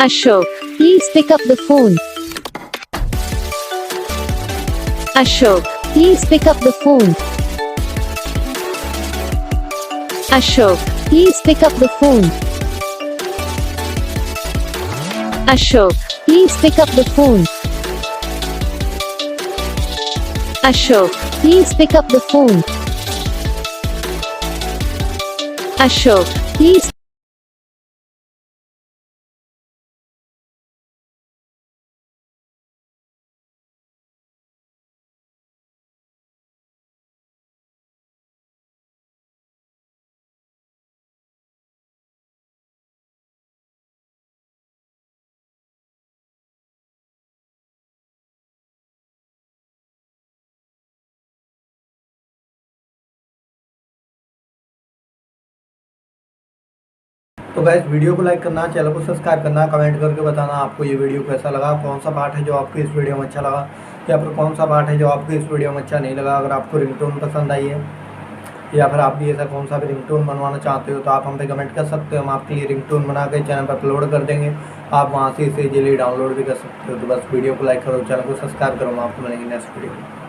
Ashok, please pick up the phone. Ashok, please pick up the phone. Ashok, please pick up the phone. Ashok, please pick up the phone. Ashok, please pick up the phone. Ashok, please. तो guys video को like करना, channel को subscribe करना, comment करके बताना आपको ये video कैसा लगा, कौन सा पार्ट है जो आपको इस वीडियो में अच्छा लगा या फिर कौन सा पार्ट है जो आपको इस वीडियो में अच्छा नहीं लगा। अगर आपको रिंगटोन पसंद आई है या फिर आप भी ऐसा कौन सा भी रिंगटोन बनवाना चाहते हो तो आप हम पे कमेंट कर सकते हो। हम आपके लिए रिंगटोन बना के चैनल पर अपलोड कर देंगे, आप वहाँ से इसे इजीली डाउनलोड भी कर सकते हो। तो बस वीडियो को लाइक करो, चैनल को सब्सक्राइब करो, हम आपको मिलेंगे नेक्स्ट वीडियो में।